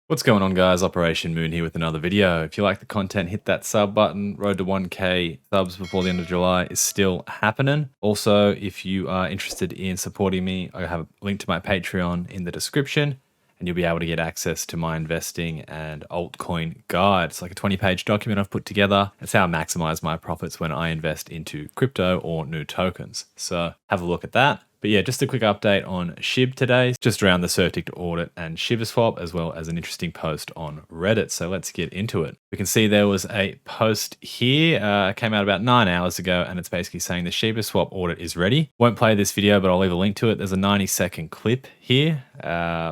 What's going on, guys? Operation Moon here with another video. If you like the content, hit that sub button. Road to 1k subs before the end of July is still happening. Also, if you are interested in supporting me, I have a link to my Patreon in the description, and you'll be able to get access to my investing and altcoin guide. It's like a 20-page document I've put together. It's how I maximize my profits when I invest into crypto or new tokens. So have a look at that. But yeah, just a quick update on SHIB today, just around the certic audit and Shibaswap, as well as an interesting post on Reddit. So let's get into it. We can see there was a post here, came out about 9 hours ago, and it's basically saying the Shibaswap audit is ready. Won't play this video, but I'll leave a link to it. There's a 90-second clip here.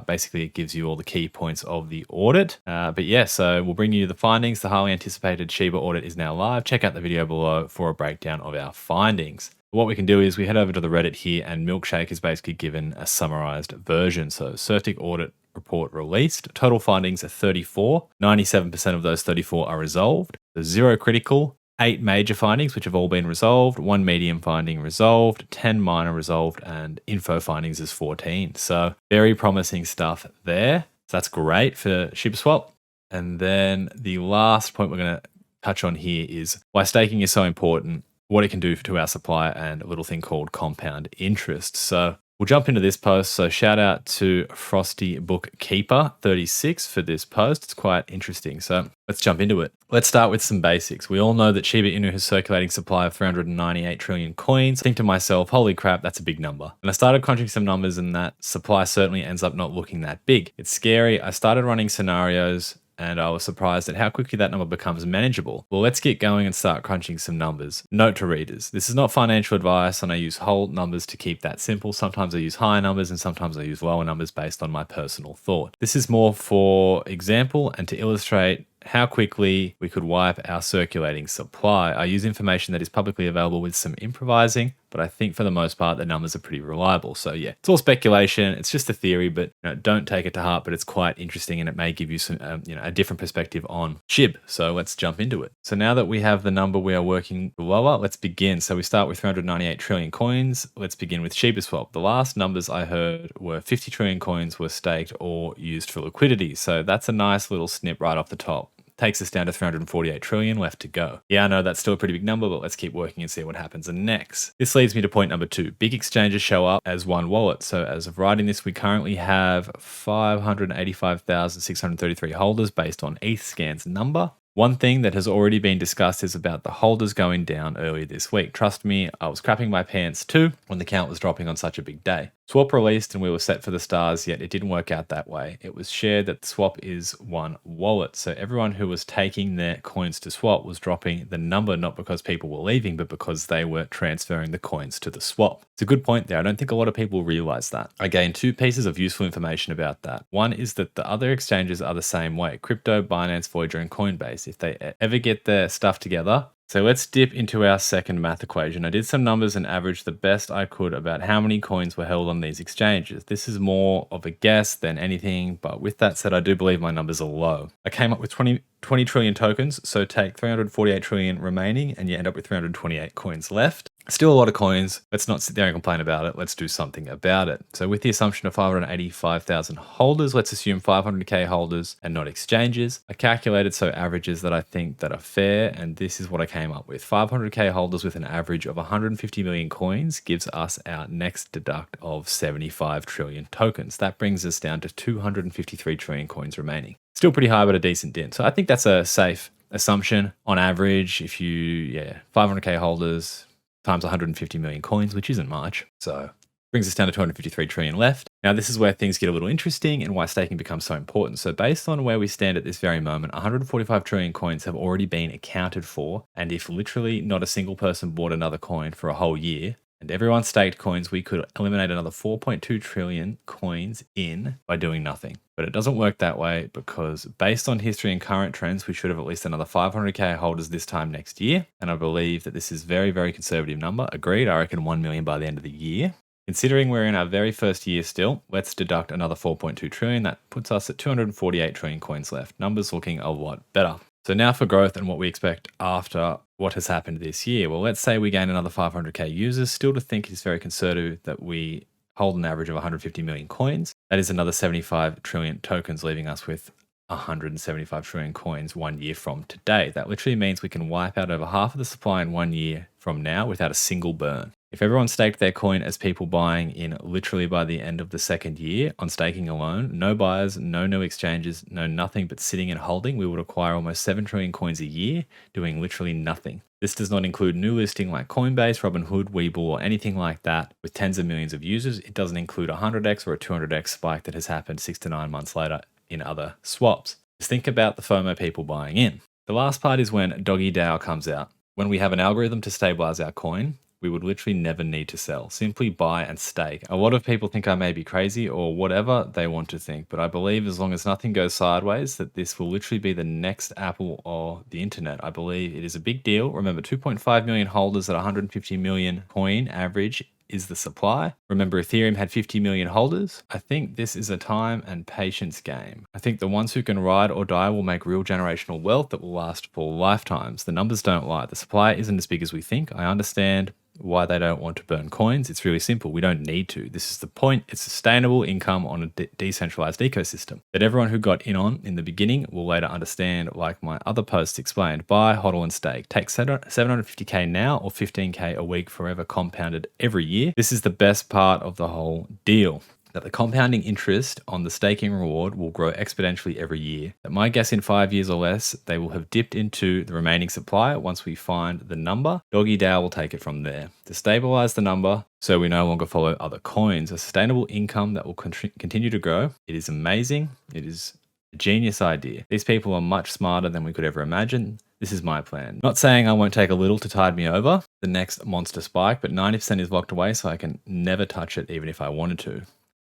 Basically, it gives you all the key points of the audit. But yeah, so we'll bring you the findings. The highly anticipated Shiba audit is now live. Check out the video below for a breakdown of our findings. What we can do is we head over to the Reddit here, and Milkshake is basically given a summarized version. So certic audit report released. Total findings are 34. 97% of those 34 are resolved. There's 0 critical, 8 major findings, which have all been resolved, 1 medium finding resolved, 10 minor resolved, and info findings is 14. So very promising stuff there. So that's great for Shibaswap. And then the last point we're going to touch on here is why staking is so important, what it can do to our supply, and a little thing called compound interest. So we'll jump into this post. So shout out to Frosty Bookkeeper 36 for this post. It's quite interesting. So let's jump into it. Let's start with some basics. We all know that Shiba Inu has circulating supply of 398 trillion coins. I think to myself, holy crap, that's a big number. And I started crunching some numbers, and that supply certainly ends up not looking that big. It's scary. I started running scenarios, and I was surprised at how quickly that number becomes manageable. Well, let's get going and start crunching some numbers. Note to readers, this is not financial advice, and I use whole numbers to keep that simple. Sometimes I use higher numbers and sometimes I use lower numbers based on my personal thought. This is more for example and to illustrate how quickly we could wipe our circulating supply. I use information that is publicly available with some improvising, but I think for the most part, the numbers are pretty reliable. So yeah, it's all speculation. It's just a theory, but don't take it to heart, but it's quite interesting, and it may give you some, a different perspective on SHIB. So let's jump into it. So now that we have the number we are working lower, let's begin. So we start with 398 trillion coins. Let's begin with Shibaswap. The last numbers I heard were 50 trillion coins were staked or used for liquidity. So that's a nice little snip right off the top. Takes us down to 348 trillion left to go. Yeah, I know that's still a pretty big number, but let's keep working and see what happens next. This leads me to point number 2. Big exchanges show up as one wallet. So as of writing this, we currently have 585,633 holders based on ETHScan's number. One thing that has already been discussed is about the holders going down earlier this week. Trust me, I was crapping my pants too when the count was dropping on such a big day. Swap released and we were set for the stars, yet it didn't work out that way. It was shared that Swap is one wallet. So everyone who was taking their coins to Swap was dropping the number, not because people were leaving, but because they were transferring the coins to the Swap. It's a good point there. I don't think a lot of people realize that. I gained 2 pieces of useful information about that. One is that the other exchanges are the same way. Crypto, Binance, Voyager, and Coinbase. If they ever get their stuff together. So let's dip into our second math equation. I did some numbers and averaged the best I could about how many coins were held on these exchanges. This is more of a guess than anything, but with that said, I do believe my numbers are low. I came up with 20 trillion tokens, so take 348 trillion remaining and you end up with 328 coins left. Still a lot of coins. Let's not sit there and complain about it. Let's do something about it. So with the assumption of 585,000 holders, let's assume 500k holders and not exchanges. I calculated so averages that I think that are fair, and this is what I came up with. 500k holders with an average of 150 million coins gives us our next deduct of 75 trillion tokens. That brings us down to 253 trillion coins remaining. Still pretty high, but a decent dent. So I think that's a safe assumption. On average, if you, 500k holders times 150 million coins, which isn't much. So brings us down to 253 trillion left. Now, this is where things get a little interesting and why staking becomes so important. So based on where we stand at this very moment, 145 trillion coins have already been accounted for. And if literally not a single person bought another coin for a whole year, and everyone staked coins, we could eliminate another 4.2 trillion coins in by doing nothing. But it doesn't work that way because based on history and current trends, we should have at least another 500k holders this time next year. And I believe that this is very, very conservative number. Agreed, I reckon 1 million by the end of the year. Considering we're in our very first year still, let's deduct another 4.2 trillion. That puts us at 248 trillion coins left. Numbers looking a lot better. So now for growth and what we expect after what has happened this year. Well, let's say we gain another 500k users. Still to think it's very conservative that we hold an average of 150 million coins. That is another 75 trillion tokens, leaving us with 175 trillion coins 1 year from today. That literally means we can wipe out over half of the supply in 1 year from now without a single burn. If everyone staked their coin as people buying in literally by the end of the second year on staking alone, no buyers, no new exchanges, no nothing but sitting and holding, we would acquire almost 7 trillion coins a year doing literally nothing. This does not include new listing like Coinbase, Robinhood, Webull, or anything like that with tens of millions of users. It doesn't include a 100x or a 200x spike that has happened 6 to 9 months later in other swaps. Just think about the FOMO people buying in. The last part is when Doggy DAO comes out. When we have an algorithm to stabilize our coin, we would literally never need to sell. Simply buy and stake. A lot of people think I may be crazy or whatever they want to think, but I believe as long as nothing goes sideways, that this will literally be the next Apple or the internet. I believe it is a big deal. Remember, 2.5 million holders at 150 million coin average is the supply. Remember, Ethereum had 50 million holders. I think this is a time and patience game. I think the ones who can ride or die will make real generational wealth that will last for lifetimes. The numbers don't lie. The supply isn't as big as we think. I understand why they don't want to burn coins. It's really simple. We don't need to. This is the point. It's sustainable income on a decentralized ecosystem that everyone who got in on in the beginning will later understand, like my other posts explained. Buy, hodl, and stake. Take 750k now or 15k a week forever compounded every year. This is the best part of the whole deal. That the compounding interest on the staking reward will grow exponentially every year. That my guess in 5 years or less, they will have dipped into the remaining supply once we find the number. Doggy DAO will take it from there. To stabilize the number, so we no longer follow other coins, a sustainable income that will continue to grow. It is amazing. It is a genius idea. These people are much smarter than we could ever imagine. This is my plan. Not saying I won't take a little to tide me over the next monster spike, but 90% is locked away, so I can never touch it even if I wanted to.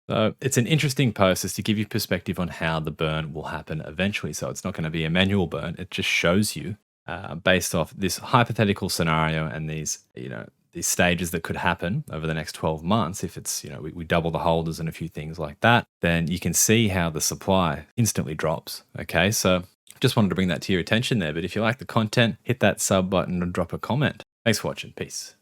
So it's an interesting post just to give you perspective on how the burn will happen eventually. So it's not going to be a manual burn. It just shows you based off this hypothetical scenario and these stages that could happen over the next 12 months. If it's, we double the holders and a few things like that, then you can see how the supply instantly drops. Okay. So just wanted to bring that to your attention there. But if you like the content, hit that sub button and drop a comment. Thanks for watching. Peace.